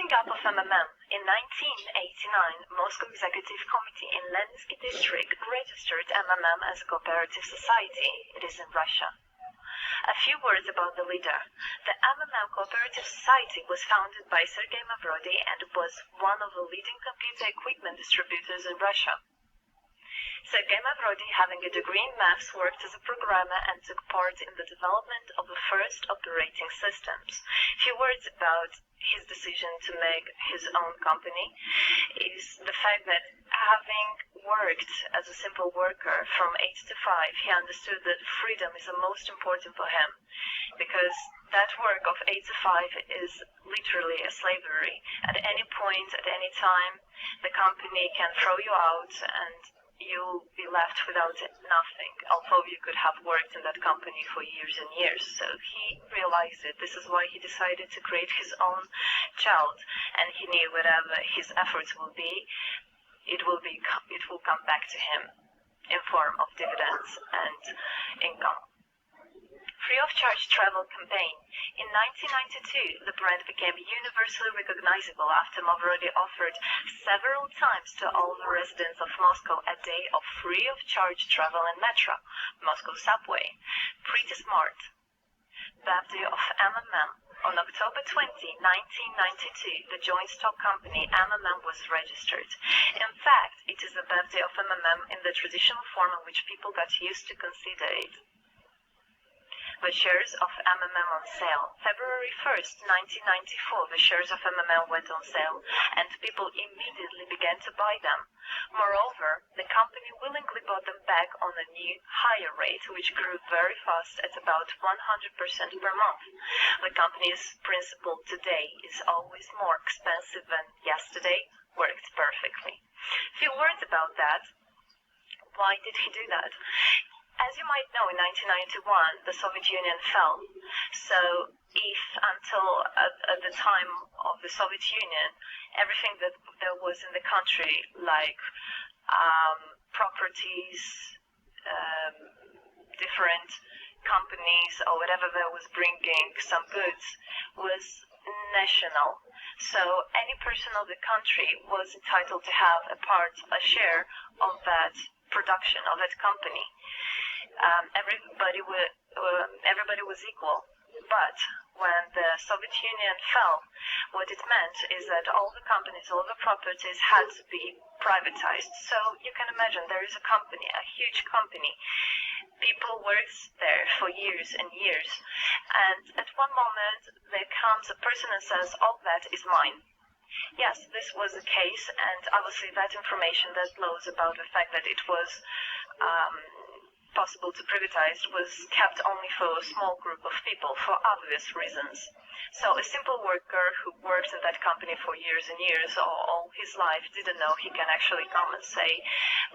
Breaking up of MMM. In 1989, Moscow Executive Committee in Leninsky District registered MMM as a cooperative society. It is in Russia. A few words about the leader. The MMM Cooperative Society was founded by Sergei Mavrodi and was one of the leading computer equipment distributors in Russia. Sergei Mavrodi, having a degree in maths, worked as a programmer and took part in the development of the first operating systems. A few words about his decision to make his own company is the fact that having worked as a simple worker from 8 to 5, he understood that freedom is the most important for him, because that work of 8 to 5 is literally a slavery. At any point, at any time, the company can throw you out and you'll be left without nothing, although you could have worked in that company for years and years. So he realized it. This is why he decided to create his own child, and he knew whatever his efforts will be, it will come back to him in form of dividends and income. Free of charge travel campaign. In 1992, the brand became universally recognizable after Mavrodi offered several times to all the residents of Moscow a day of free of charge travel in metro, Moscow subway. Pretty smart. Birthday of MMM. On October 20, 1992, the joint stock company MMM was registered. In fact, it is the birthday of MMM in the traditional form in which people got used to consider it. The shares of MMM on sale. February 1st, 1994, the shares of MMM went on sale, and people immediately began to buy them. Moreover, the company willingly bought them back on a new, higher rate, which grew very fast at about 100% per month. The company's principle today is always more expensive than yesterday worked perfectly. Few words about that. Why did he do that? As you might know, in 1991, the Soviet Union fell. So if until at the time of the Soviet Union, everything that there was in the country, like properties, different companies, or whatever that was bringing some goods, was national. So any person of the country was entitled to have a share of that production, of that company. Everybody was equal. But when the Soviet Union fell, what it meant is that all the companies, all the properties had to be privatized. So you can imagine there is a company, a huge company. People worked there for years and years. And at one moment, there comes a person and says, all that is mine. Yes, this was the case, and obviously that information that flows about the fact that it was possible to privatize was kept only for a small group of people for obvious reasons. So a simple worker who worked in that company for years and years, or all his life, didn't know he can actually come and say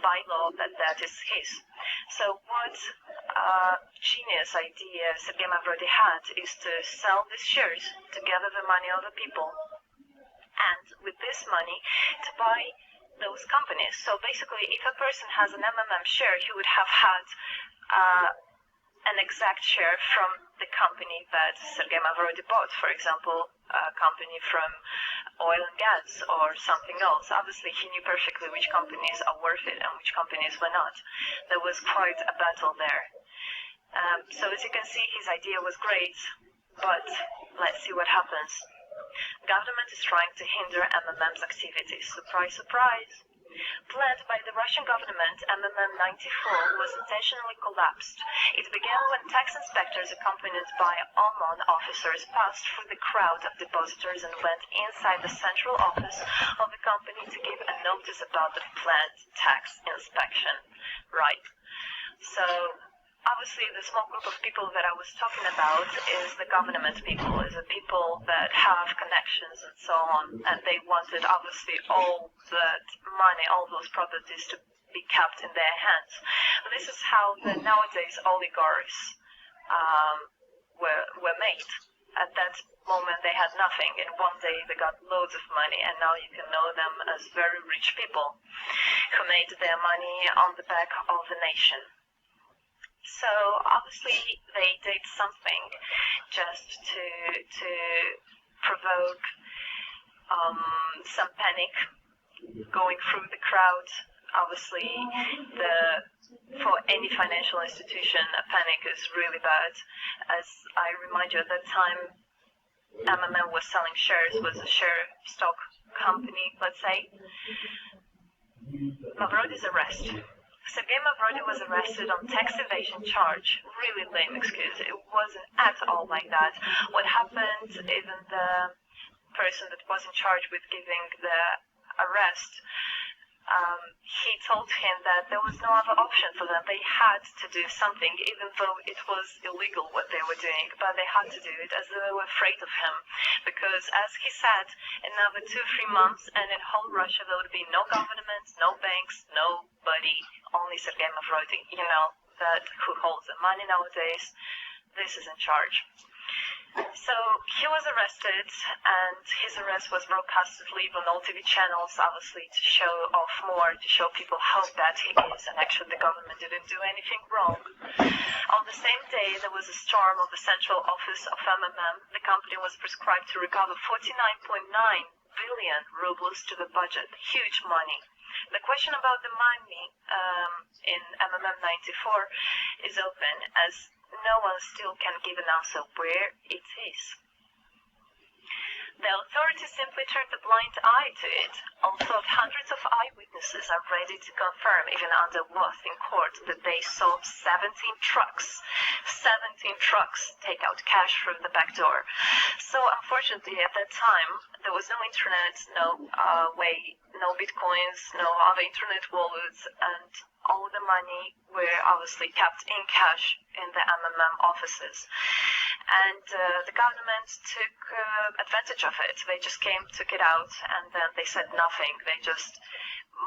by law that that is his. So what genius idea Sergei Mavrodi had is to sell these shares to gather the money of the people, and with this money to buy those companies. So basically, if a person has an MMM share, he would have had an exact share from the company that Sergei Mavrodi bought. For example, a company from oil and gas or something else. Obviously, he knew perfectly which companies are worth it and which companies were not. There was quite a battle there. So as you can see, his idea was great, but let's see what happens. Government is trying to hinder MMM's activities. Surprise, surprise. Planned by the Russian government, MMM 94 was intentionally collapsed. It began when tax inspectors accompanied by OMON officers passed through the crowd of depositors and went inside the central office of the company to give a notice about the planned tax inspection. Right. So obviously, the small group of people that I was talking about is the government people, is the people that have connections and so on, and they wanted, obviously, all that money, all those properties to be kept in their hands. This is how the nowadays oligarchs were made. At that moment, they had nothing, and one day they got loads of money, and now you can know them as very rich people who made their money on the back of the nation. So obviously they did something just to provoke some panic going through the crowd. Obviously, for any financial institution, a panic is really bad. As I remind you, at that time, MMM was selling shares, was a share stock company, let's say. Mavrody's arrest. Sergei Mavrody was arrested on tax evasion charge. Really lame excuse. It wasn't at all like that. What happened, even the person that was in charge with giving the arrest, he told him that there was no other option for them. They had to do something, even though it was illegal what they were doing, but they had to do it as they were afraid of him. Because, as he said, in another 2-3 months, and in whole Russia, there would be no government, no banks, nobody, only Sergei Mavrody, that who holds the money nowadays. This is in charge. So he was arrested, and his arrest was broadcasted live on all TV channels, obviously to show off more, to show people how bad he is, and actually the government didn't do anything wrong. On the same day, there was a storm of the central office of MMM. The company was prescribed to recover 49.9 billion rubles to the budget. Huge money. The question about the money in MMM 94 is open, as no one still can give an answer where it is. The authorities simply turned a blind eye to it, although hundreds of eyewitnesses are ready to confirm, even under oath in court, that they saw 17 trucks take out cash from the back door. So unfortunately, at that time, there was no internet, no bitcoins, no other internet wallets, and all the money were obviously kept in cash in the MMM offices. And the government took advantage of it. They just came, took it out, and then they said nothing. They just,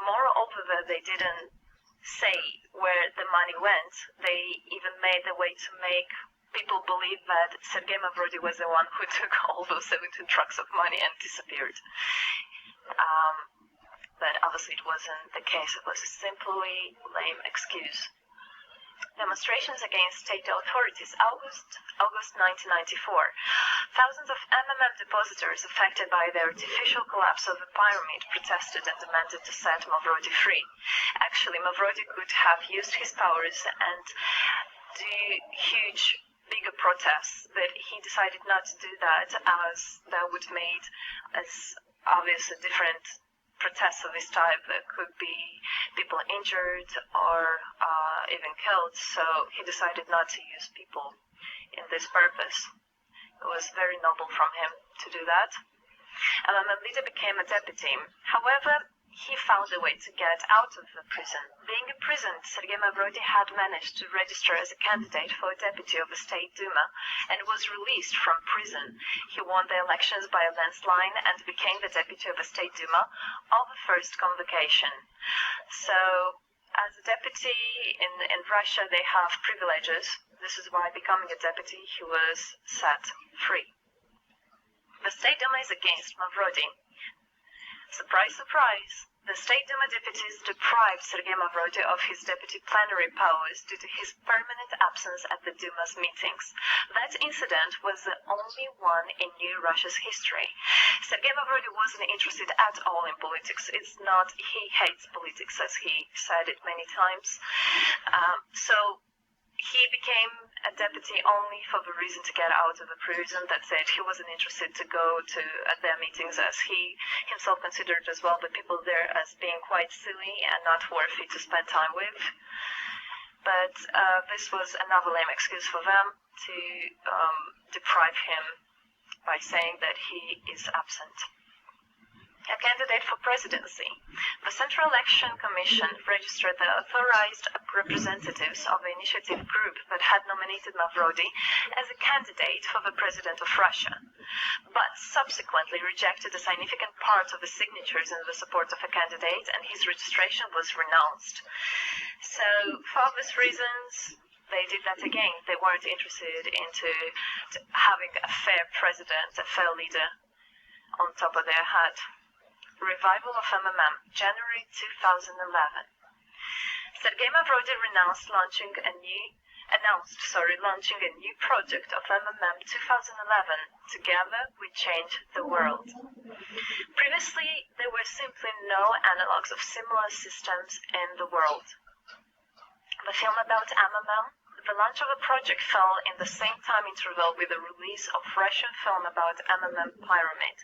moreover, that they didn't say where the money went. They even made a way to make people believe that Sergei Mavrody was the one who took all those 17 trucks of money and disappeared. But obviously it wasn't the case. It was a simply lame excuse. Demonstrations against state authorities. August 1994. Thousands of MMM depositors affected by the artificial collapse of the pyramid protested and demanded to set Mavrody free. Actually, Mavrody could have used his powers and do huge, bigger protests, but he decided not to do that, as that would make as obvious a different protests of this type. There could be people injured or even killed, so he decided not to use people in this purpose. It was very noble from him to do that. MMM leader became a deputy. However, he found a way to get out of the prison. Being imprisoned, Sergei Mavrody had managed to register as a candidate for a deputy of the State Duma and was released from prison. He won the elections by a landslide and became the deputy of the State Duma on the first convocation. So, as a deputy in Russia, they have privileges. This is why, becoming a deputy, he was set free. The State Duma is against Mavrody. Surprise, surprise. The State Duma deputies deprived Sergei Mavrody of his deputy plenary powers due to his permanent absence at the Duma's meetings. That incident was the only one in New Russia's history. Sergei Mavrody wasn't interested at all in politics. It's not, he hates politics, as he said it many times. So he became a deputy only for the reason to get out of the prison. That's it. He wasn't interested to go to their meetings, as he himself considered as well the people there as being quite silly and not worthy to spend time with. But this was another lame excuse for them to deprive him by saying that he is absent. A candidate for presidency. The Central Election Commission registered the authorized representatives of the initiative group that had nominated Mavrody as a candidate for the president of Russia, but subsequently rejected a significant part of the signatures in the support of a candidate, and his registration was renounced. So, for obvious reasons, they did that again. They weren't interested into having a fair president, a fair leader on top of their head. Revival of MMM, January 2011. Sergei Mavrody announced launching a new project of MMM 2011. Together we change the world. Previously, there were simply no analogs of similar systems in the world. The film about MMM, the launch of the project fell in the same time interval with the release of Russian film about MMM Pyramid,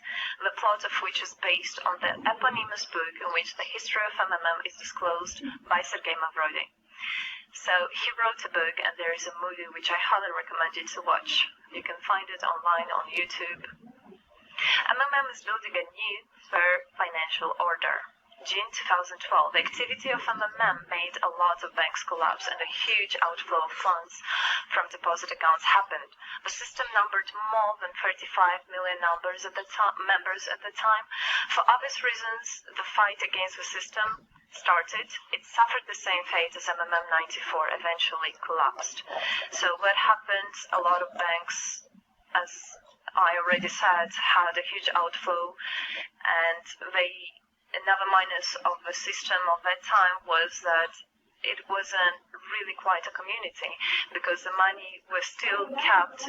the plot of which is based on the eponymous book in which the history of MMM is disclosed by Sergei Mavrodi. So he wrote a book, and there is a movie which I highly recommend you to watch. You can find it online on YouTube. MMM is building a new, fair financial order. June 2012, the activity of MMM made a lot of banks collapse and a huge outflow of funds from deposit accounts happened. The system numbered more than 35 million members at the time. For obvious reasons, the fight against the system started. It suffered the same fate as MMM 94, eventually collapsed. So what happened? A lot of banks, as I already said, had a huge outflow, and another minus of the system of that time was that it wasn't really quite a community, because the money was still kept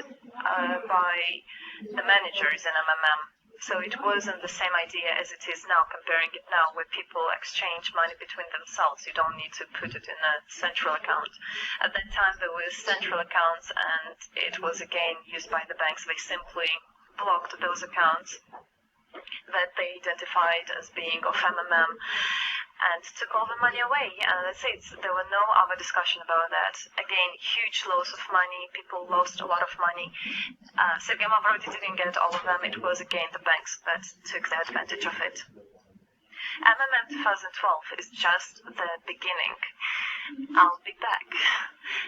by the managers in MMM. So it wasn't the same idea as it is now, comparing it now, where people exchange money between themselves. You don't need to put it in a central account. At that time, there was central accounts, and it was again used by the banks. They simply blocked those accounts that they identified as being of MMM and took all the money away, and that's it. There were no other discussion about that. Again, huge loss of money. People lost a lot of money. Sergei Mavrodi didn't get all of them. It was again the banks that took the advantage of it. MMM 2012 is just the beginning. I'll be back.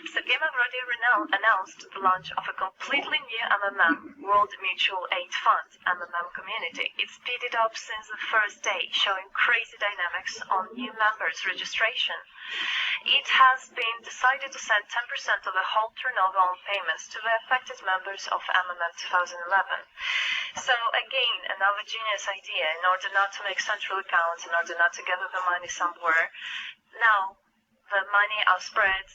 Sergei Mavrodi announced the launch of a completely new MMM, World Mutual Aid Fund, MMM community. It speeded up since the first day, showing crazy dynamics on new members' registration. It has been decided to send 10% of the whole turnover on payments to the affected members of MMM 2011. So again, another genius idea. In order not to make central accounts, in order not to gather the money somewhere, now the money are spread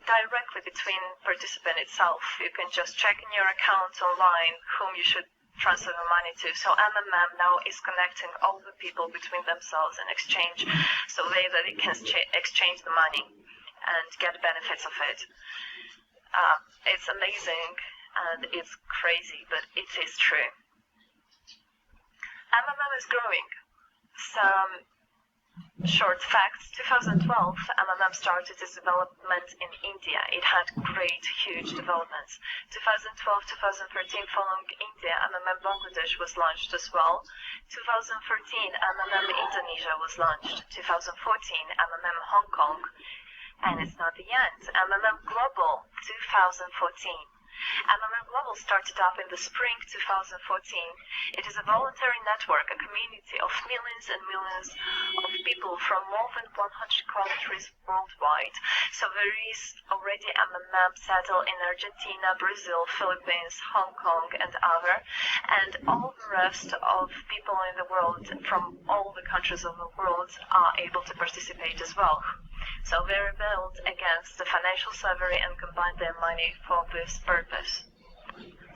directly between participant itself. You can just check in your account online whom you should transfer the money to. So MMM now is connecting all the people between themselves and exchange, so that they can exchange the money and get benefits of it. It's amazing and it's crazy, but it is true. MMM is growing. Some short facts: 2012, MMM started its development in India. It had great, huge developments. 2012-2013, following India, MMM Bangladesh was launched as well. 2013, MMM Indonesia was launched. 2014, MMM Hong Kong. And it's not the end. MMM Global 2014. MMM Global started up in the spring 2014. It is a voluntary network, a community of millions and millions of people from more than 100 countries worldwide. So there is already MMM settled in Argentina, Brazil, Philippines, Hong Kong, and other. And all the rest of people in the world, from all the countries of the world, are able to participate as well. So they rebelled against the financial slavery and combined their money for this purpose.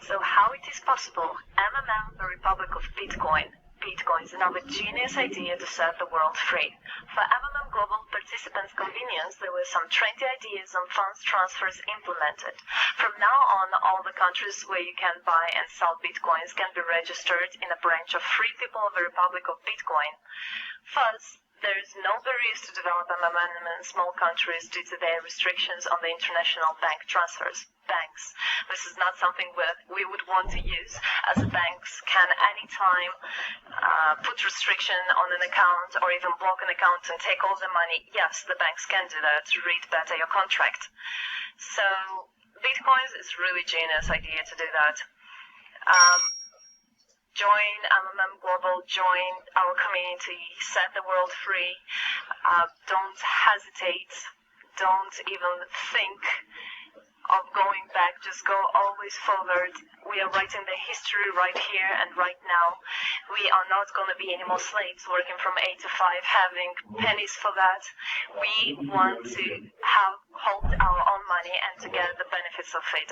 So how it is possible? MMM, the Republic of Bitcoin. Bitcoin is another genius idea to set the world free. For MMM Global participants' convenience, there were some trendy ideas on funds transfers implemented. From now on, all the countries where you can buy and sell Bitcoins can be registered in a branch of Free People of the Republic of Bitcoin. First, there is no barriers to develop MMM in small countries due to their restrictions on the international bank transfers. Banks. This is not something we would want to use, as banks can anytime put restriction on an account or even block an account and take all the money. Yes, the banks can do that to read better your contract. So Bitcoins is really genius idea to do that. Join MMM Global, join our community, set the world free. Don't hesitate, don't even think of going back, just go always forward. We are writing the history right here and right now. We are not going to be any more slaves working from 8 to 5, having pennies for that. We want to hold our own money and to get the benefits of it.